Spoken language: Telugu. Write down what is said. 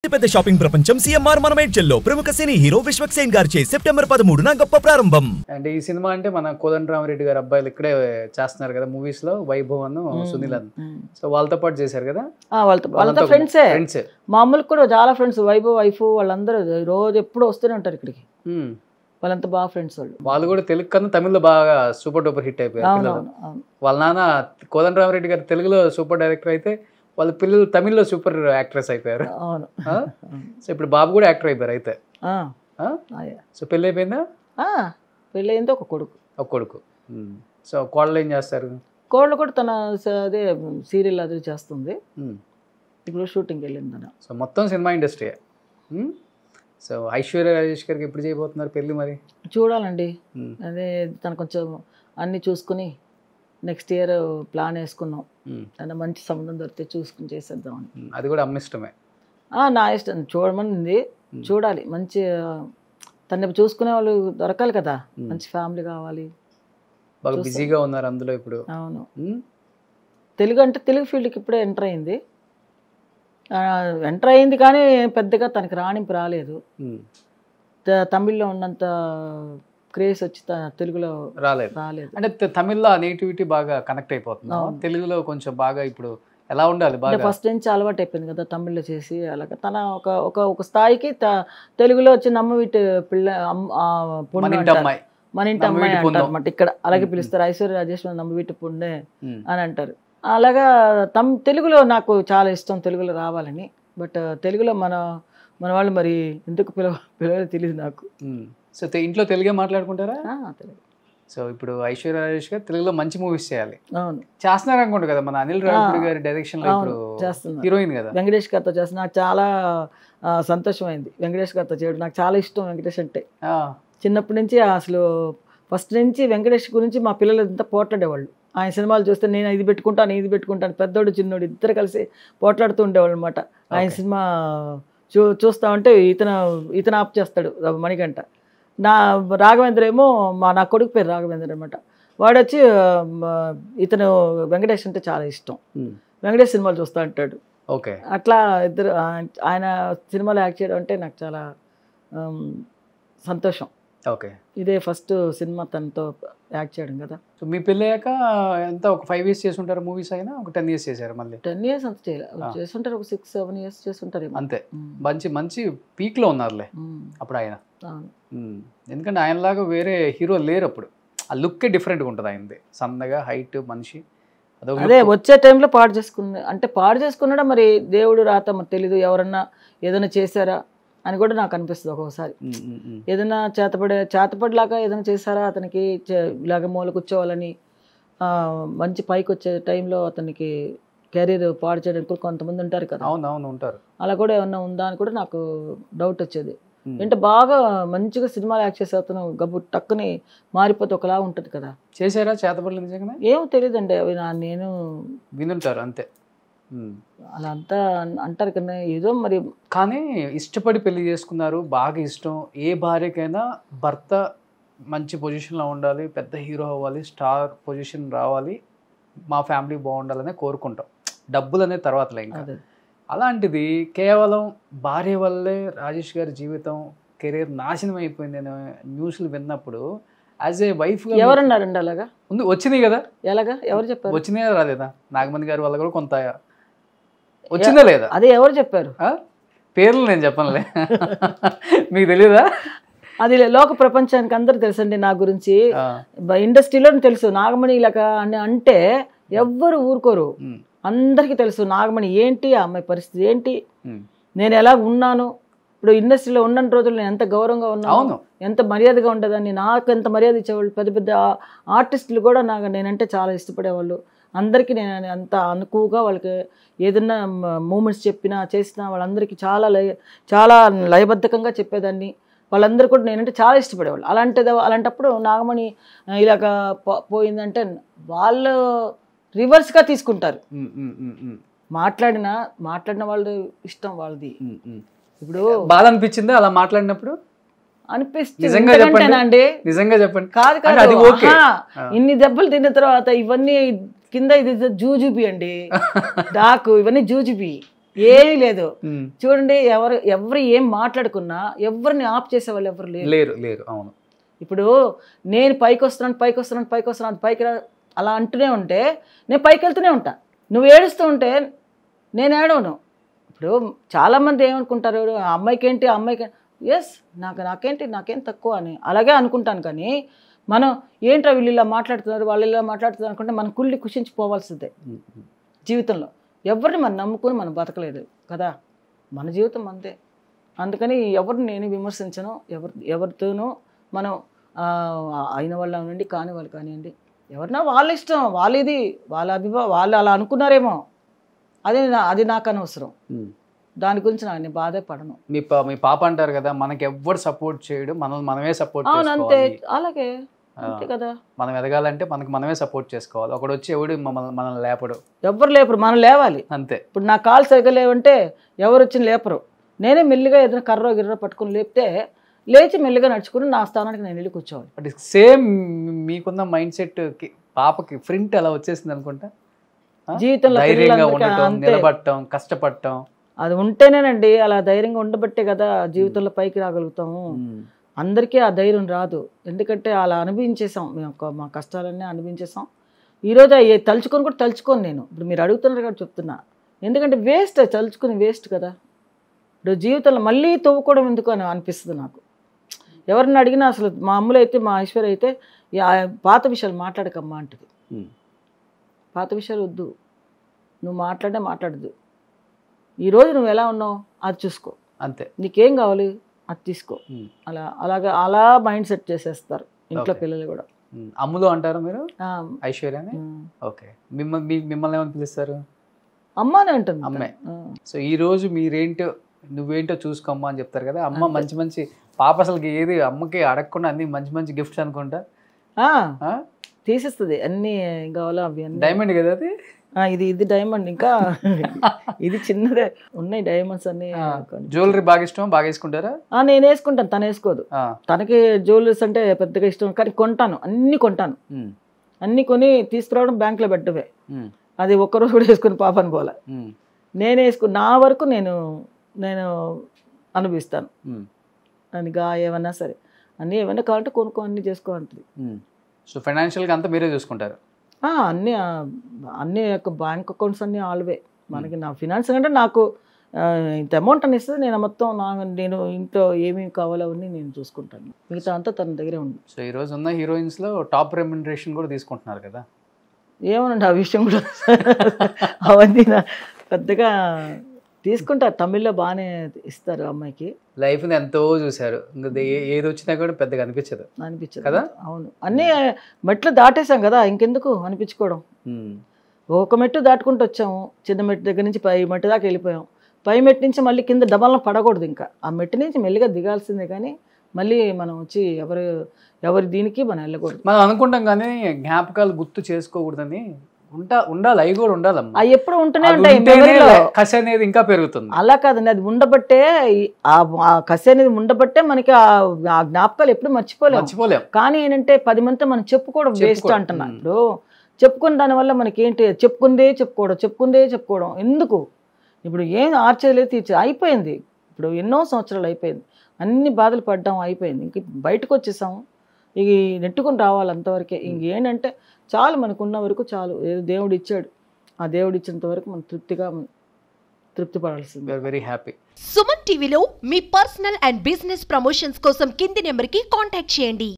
అతిపెద్ద షాపింగ్ ప్రపంచం సిఎంఆర్ మనమేడ్చల్లో ప్రముఖ సినీ హీరో విశ్వక్ సేన్ గారిచే సెప్టెంబర్ 13న గొప్ప ప్రారంభం. అండ్ ఈ సినిమా అంటే మన కోదండరామరెడ్డి గారు అబ్బాయిలు ఇక్కడే చేస్తున్నారు కదా మూవీస్ లో, వైభవ్ అను సునీల్ అను. సో వాళ్ళతో పాటు చేశారు కదా. వాళ్ళతో ఫ్రెండ్స్ మామూలు కూడా చాలా ఫ్రెండ్స్. వైభవ్ వైఫ్ వాళ్ళందరూ రోజు ఎప్పుడు వస్తూనే ఉంటారు ఇక్కడికి. వాళ్ళంతా బాగా ఫ్రెండ్స్. వాళ్ళు కూడా తెలుగు కన్నా తమిళ్లో బాగా సూపర్ డూపర్ హిట్ అయిపోయారు. వాళ్ళ నాన్న కోదండరామరెడ్డి గారు తెలుగులో సూపర్ డైరెక్టర్ అయితే వాళ్ళ పిల్లలు తమిళ్లో సూపర్ యాక్ట్రెస్ అయిపోయారు. సో ఇప్పుడు బాబు కూడా యాక్టర్ అయిపోయారు అయితే. సో పెళ్ళి అయిపోయిందా? పెళ్ళి అయింది. ఒక కొడుకు. సో కోడలు ఏం చేస్తారు? కోడలు కూడా తన అదే సీరియల్ అది చేస్తుంది. ఇప్పుడు షూటింగ్ వెళ్ళింది. సో మొత్తం cinema industry. So Aishwarya Rajesh గారికి ఎప్పుడు చేయబోతున్నారు పెళ్ళి? మరి చూడాలండి. అదే తను కొంచెం అన్ని చూసుకుని నెక్స్ట్ ఇయర్ ప్లాన్ వేసుకున్నాం. తన మంచి సంబంధం దొరికితే చూసుకుని చేసేద్దామని. అది కూడా అమ్మ ఇష్టమే? నా ఇష్టం. చూడమని చూడాలి. మంచి తను చూసుకునే వాళ్ళు దొరకాలి కదా. మంచి ఫ్యామిలీ కావాలి. బాగా బిజీగా ఉన్నారు అందులో ఇప్పుడు. అవును. తెలుగు అంటే తెలుగు ఫీల్డ్కి ఇప్పుడే ఎంటర్ అయింది కానీ పెద్దగా తనకి రాణింపు రాలేదు. తమిళ్లో ఉన్నంత క్రేజ్ వచ్చి తెలుగులో రాలేదు. అంటే తమిళ్లో నేటివిటీ బాగా కనెక్ట్ అయిపోతుంది. తెలుగులో కొంచెం బాగా ఇప్పుడు ఎలా ఉండాలి? బాగా ఫస్ట్ నుంచి అలవాటు అయిపోయింది కదా తమిళ్లో చేసి. అలాగా తన ఒక స్థాయికి తెలుగులో వచ్చి నమ్మవీటి పిల్ల మన ఇంటి అమ్మాయి అంటారు అన్నమాట. ఇక్కడ అలాగే పిలుస్తారు. ఐశ్వర్య రాజేష్ నమ్మవీటి పుండే అని అంటారు. అలాగా తెలుగులో నాకు చాలా ఇష్టం తెలుగులో రావాలని. బట్ తెలుగులో మన వాళ్ళు మరి ఎందుకు పిలవాలో తెలియదు నాకు. సో ఇంట్లో తెలుగే మాట్లాడుకుంటారా? తెలుగు. సో ఇప్పుడు ఐశ్వర్య రాజేష్ గారు తెలుగులో మంచి మూవీస్ చేయాలి. అవును, చేస్తున్నారు అనుకుంటా కదా. మన అనిల్ రావిపూడి గారి డైరెక్షన్ లో చేస్తున్నారు. హీరోయిన్ కదా. వెంకటేష్ గారితో చేస్తున్నా. నాకు చాలా సంతోషమైంది వెంకటేష్ గారితో చేయడం. నాకు చాలా ఇష్టం వెంకటేష్ అంటే. చిన్నప్పటి నుంచి అసలు ఫస్ట్ నుంచి వెంకటేష్ గురించి మా పిల్లలు అంతా పోట్లాడేవాళ్ళు. ఆయన సినిమాలు చూస్తే నేను ఇది పెట్టుకుంటాను పెద్దోడు చిన్నోడు ఇద్దరు కలిసి పోట్లాడుతూ ఉండేవాళ్ళు అనమాట. ఆయన సినిమా చూస్తా ఉంటే ఇతను ఆప్ చేస్తాడు మణికంఠ. రాఘవేంద్ర ఏమో నా కొడుకు పేరు రాఘవేంద్ర అనమాట. వాడు వచ్చి ఇతను వెంకటేష్ అంటే చాలా ఇష్టం. వెంకటేష్ సినిమాలు చూస్తూ ఉంటాడు. ఓకే. అట్లా ఇద్దరు ఆయన సినిమాలో యాక్ట్ చేయడం అంటే నాకు చాలా సంతోషం. ఓకే. ఇదే ఫస్ట్ సినిమా తనతో యాక్ట్ చేయడం కదా. సో మీ పెళ్ళయ్యాక ఎంత ఒక 5 years చేస్తుంటారు మూవీస్? అయినా ఒక 10 years చేశారు? మళ్ళీ 10 years అంత చేస్తుంటారు. ఒక 6-7 years చేస్తుంటారు అంతే. మంచి పీక్ లో ఉన్నారులే అప్పుడు ఆయన. ఎందుకంటే ఆయనలాగా వేరే హీరో లేరు అప్పుడు. ఆ లుక్ డిఫరెంట్గా ఉంటుంది ఆయనది. సన్నగా హైట్ మనిషి. అదే వచ్చే టైంలో పాడు చేసుకున్నాడా మరి దేవుడు రాత మరి తెలీదు. ఎవరన్నా ఏదైనా చేశారా అని కూడా నాకు అనిపిస్తుంది ఒక్కొక్కసారి. ఏదైనా చేతపడిలాగా ఏదైనా చేశారా అతనికి ఇలాగ మూల కూర్చోవాలని, మంచి పైకి వచ్చే టైంలో అతనికి కెరీర్ పాడు చేయడానికి కొంతమంది ఉంటారు కదా. అవునవును ఉంటారు. అలా కూడా ఏమన్నా ఉందా అని కూడా నాకు డౌట్ వచ్చేది. అంటే బాగా మంచిగా సినిమాలు యాక్ట్ చేసే అతను గబ్బు టక్కుని మారిపోతే ఒకలా ఉంటుంది కదా. చేశారా చేతపడలేదు నిజంగా? ఏమో తెలియదండి. అవి నేను వినుంటారు అంతే. అలా అంతా అంటారు కదా ఏదో మరి. కానీ ఇష్టపడి పెళ్లి చేసుకున్నారు. బాగా ఇష్టం. ఏ భార్యకైనా భర్త మంచి పొజిషన్లో ఉండాలి, పెద్ద హీరో అవ్వాలి, స్టార్ పొజిషన్ రావాలి, మా ఫ్యామిలీ బాగుండాలనే కోరుకుంటాం. డబ్బులు అనేది తర్వాతలే. ఇంకా అలాంటిది కేవలం భార్య వల్లే రాజేష్ గారి జీవితం కెరీర్ నాశనం అయిపోయింది అనే న్యూస్లు విన్నప్పుడు యాజ్ ఏ వైఫ్ ఎవరన్నారండి అలాగా? వచ్చినాయి కదా. ఎలాగా? ఎవరు చెప్పారు? వచ్చినాయా రాలేదా? నాగమణి గారి వల్ల కూడా కొంత వచ్చిందా లేదా? అదే ఎవరు చెప్పారు? పేర్లు నేను చెప్పనులే. మీకు తెలియదా? అది లోక ప్రపంచానికి అందరూ తెలుసండి నా గురించి. ఇండస్ట్రీలో తెలుసు నాగమణి ఇలాగా అని అంటే ఎవ్వరు ఊరుకోరు. అందరికీ తెలుసు నాగమణి ఏంటి, ఆ అమ్మాయి పరిస్థితి ఏంటి, నేను ఎలా ఉన్నాను. ఇప్పుడు ఇండస్ట్రీలో ఉన్న రోజులు నేను ఎంత గౌరవంగా ఉన్నాను, ఎంత మర్యాదగా ఉండేదాన్ని. నాకు ఎంత మర్యాద ఇచ్చేవాళ్ళు. పెద్ద పెద్ద ఆర్టిస్టులు కూడా నేనంటే చాలా ఇష్టపడేవాళ్ళు. అందరికీ నేను అంత అనుకువగా వాళ్ళకి ఏదన్నా మూమెంట్స్ చేసినా వాళ్ళందరికీ చాలా లయబద్ధకంగా చెప్పేదాన్ని. వాళ్ళందరూ కూడా నేనంటే చాలా ఇష్టపడేవాళ్ళు. అలాంటప్పుడు నాగమణి ఇలాగ పోయిందంటే వాళ్ళు రివర్స్గా తీసుకుంటారు. మాట్లాడిన వాళ్ళు ఇష్టం వాళ్ళది. ఇప్పుడు బాధ అనిపించిందా అలా మాట్లాడినప్పుడు? అనిపిస్తుంది. నిజంగా చెప్పండి. కాదు ఇన్ని దెబ్బలు తిన్న తర్వాత ఇవన్నీ కింద ఇది జూజుబి అండి. డాకు ఇవన్నీ జూజుబి. ఏమీ లేదు. చూడండి, ఎవరు ఏం మాట్లాడుకున్నా ఎవరిని ఆప్ చేసే వాళ్ళు ఎవరు లేరు. అవును. ఇప్పుడు నేను పైకి వస్తున్నాను పైకి అలా అంటూనే ఉంటే నేను పైకి వెళ్తూనే ఉంటా. నువ్వు ఏడుస్తూ ఉంటే నేను ఏడవను. ఇప్పుడు చాలామంది ఏమనుకుంటారు, అమ్మాయికి ఏంటి ఎస్ నాకేం తక్కువ అని అలాగే అనుకుంటాను. కానీ మనం ఏంట్రా వీళ్ళు ఇలా మాట్లాడుతున్నారు, వాళ్ళు ఇలా మాట్లాడుతున్నారు అనుకుంటే మనం కుషించిపోవాల్సిందే జీవితంలో. ఎవరిని మనం నమ్ముకుని మనం బతకలేదు కదా, మన జీవితం అంతే. అందుకని ఎవరిని నేను విమర్శించను. ఎవరితోనూ మనం అయిన వాళ్ళు అవనండి, కాని వాళ్ళు కానివ్వండి, ఎవరినా వాళ్ళ ఇష్టం, వాళ్ళది వాళ్ళు అలా అనుకున్నారేమో, అది నాకు అనవసరం. దాని గురించి నేను బాధే పడను. మీ పాప అంటారు కదా, మనకి ఎవ్వరు సపోర్ట్ చేయడు, మనమే సపోర్ట్ అంతే. అలాగే అంతే కదా, మనం ఎదగాలంటే మనమే సపోర్ట్ చేసుకోవాలి. ఒకడు వచ్చి ఎవడు మనల్ని లేపడు, ఎవ్వరు లేపరు, మనం లేవాలి అంతే. ఇప్పుడు నా కాలు సరిగ్గా లేవంటే ఎవరు వచ్చి లేపరు. నేనే మెల్లిగా ఏదైనా గిర్ర పట్టుకుని లేపితే లేచి మెల్లిగా నడుచుకుని నా స్థానానికి నేను వెళ్ళి కూర్చోవాలి. బట్ సేమ్ మీకున్న మైండ్ సెట్ పాపకి ప్రింట్ అలా వచ్చేసింది అనుకుంటా. జీవితంలో నిలబడటం, కష్టపడటం అది ఉంటేనేనండి. అలా ధైర్యంగా ఉండబట్టే కదా జీవితంలో పైకి రాగలుగుతాము. అందరికీ ఆ ధైర్యం రాదు, ఎందుకంటే అలా అనుభవించేసాం. మేము మా కష్టాలన్నీ అనుభవించేసాం. ఈరోజు తలుచుకొని కూడా తలుచుకోను నేను. ఇప్పుడు మీరు అడుగుతున్నారు కాబట్టి చెప్తున్నా, ఎందుకంటే వేస్ట్, తలుచుకుని వేస్ట్ కదా. ఇప్పుడు జీవితంలో మళ్ళీ తవ్వుకోవడం ఎందుకు అని అనిపిస్తుంది నాకు. ఎవరిని అడిగినా అసలు మా అమ్ములు అయితే, మా ఐశ్వర్య అయితే పాత విషయాలు మాట్లాడకమ్మా అంటది. పాత విషయాలు వద్దు, నువ్వు మాట్లాడద్దు. ఈరోజు నువ్వు ఎలా ఉన్నావు అది చూసుకో అంతే. నీకేం కావాలి అది తీసుకో. అలా మైండ్ సెట్ చేసేస్తారు ఇంట్లో పిల్లలు కూడా. అమ్ములు అంటారు మీరు ఐశ్వర్యని? ఓకే. మిమ్మల్ని ఏమని పిలుస్తారు? అమ్మానే అంటుంది. అమ్మే. సో ఈ రోజు నువ్వేంటో చూసుకోమ్మా అని చెప్తారు కదా. అమ్మ మంచి పాప అసలుకి ఏది అమ్మకి అడగకుండా అన్ని మంచి గిఫ్ట్స్ అనుకుంటా తీసిస్తుంది. అన్ని కావాలో అవి డైమండ్ కదా అది. ఇది డైమండ్, ఇంకా ఇది చిన్నదే ఉన్నాయి డైమండ్స్ అన్ని. జ్యువెలరీ బాగా ఇష్టం, బాగా వేసుకుంటారా? నేను వేసుకుంటాను, తను వేసుకోదు. తనకి జ్యువెలరీస్ అంటే పెద్దగా ఇష్టం, కానీ అన్ని కొంటాను. అన్ని కొని తీసుకురావడం, బ్యాంక్ లో పెట్టవే. అది ఒక్కరోజు కూడా వేసుకుని పాపని పోలే. నేను నా వరకు నేను అనుభవిస్తాను. దానిగా ఏమన్నా సరే అన్నీ ఏమైనా కావాలంటే కొనుక్కో, అన్ని చేసుకో అంటుంది. సో ఫైనాన్షియల్గా అంతా మీరే చూసుకుంటారు? అన్ని బ్యాంక్ అకౌంట్స్ అన్నీ ఆల్వే మనకి. నా ఫినాన్స్ అంటే నాకు ఇంత అమౌంట్ అని ఇస్తుంది, నేను మొత్తం నేను ఇంట్లో ఏమేమి కావాలో అవన్నీ నేను చూసుకుంటాను. మిగతా అంతా తన దగ్గరే ఉంది. సో ఈ రోజు ఉన్న హీరోయిన్స్లో టాప్ రెమ్యునరేషన్ కూడా తీసుకుంటున్నారు కదా? ఏమోనండి ఆ విషయం కూడా అవన్నీ పెద్దగా తీసుకుంటారు. తమిళ్లో బాగానే ఇస్తారు అమ్మాయికి. లైఫ్ని ఎంతో చూసారు, ఇంకా ఏది వచ్చినా కూడా పెద్దగా అనిపించదు కదా. అవును, అన్నీ మెట్లు దాటేసాం కదా, ఇంకెందుకు అనిపించుకోవడం. ఒక మెట్టు దాటుకుంటూ వచ్చాము, చిన్న మెట్టు దగ్గర నుంచి పై మెట్టు దాకా వెళ్ళిపోయాం. పై మెట్టు నుంచి మళ్ళీ కింద డబ్బాలను పడకూడదు. ఇంకా ఆ మెట్టు నుంచి మెల్లిగా దిగాల్సిందే, కానీ మళ్ళీ మనం వచ్చి ఎవరి దీనికి మనం వెళ్ళకూడదు. మనం అనుకుంటాం కానీ జ్ఞాపకాలు గుర్తు చేసుకోకూడదని ఉండాలి. అవి కూడా ఉండాలమ్మా. అవి ఎప్పుడు ఉంటూనే ఉంటాయి. కసి అనేది ఇంకా పెరుగుతుంది. అలా కాదండి, అది ఉండబట్టే, ఆ కసి అనేది ఉండబట్టే మనకి ఆ జ్ఞాపకాలు ఎప్పుడు మర్చిపోలేం. కానీ ఏంటంటే 10 మందితో మనం చెప్పుకోవడం వేస్ట్ అంటున్నా. ఇప్పుడు చెప్పుకున్న దానివల్ల మనకి ఏంటి, చెప్పుకుందే చెప్పుకోవడం ఎందుకు? ఇప్పుడు ఏం ఆర్చలేదు, అయిపోయింది. ఇప్పుడు ఎన్నో సంవత్సరాలు అయిపోయింది, అన్ని బాధలు పడ్డాం, అయిపోయింది. ఇంక బయటకు వచ్చేసాము, ఇక నెట్టుకుని రావాలి అంతవరకే. ఇంకేంటంటే చాలు, మనకున్న వరకు చాలు. ఏదో దేవుడు ఇచ్చాడు, ఆ దేవుడు ఇచ్చినంత వరకు మనం తృప్తి పడాల్సింది. Very happy. సుమన్ టీవీలో మీ పర్సనల్ అండ్ బిజినెస్ ప్రమోషన్స్ కోసం కింది నెంబర్కి కాంటాక్ట్ చేయండి.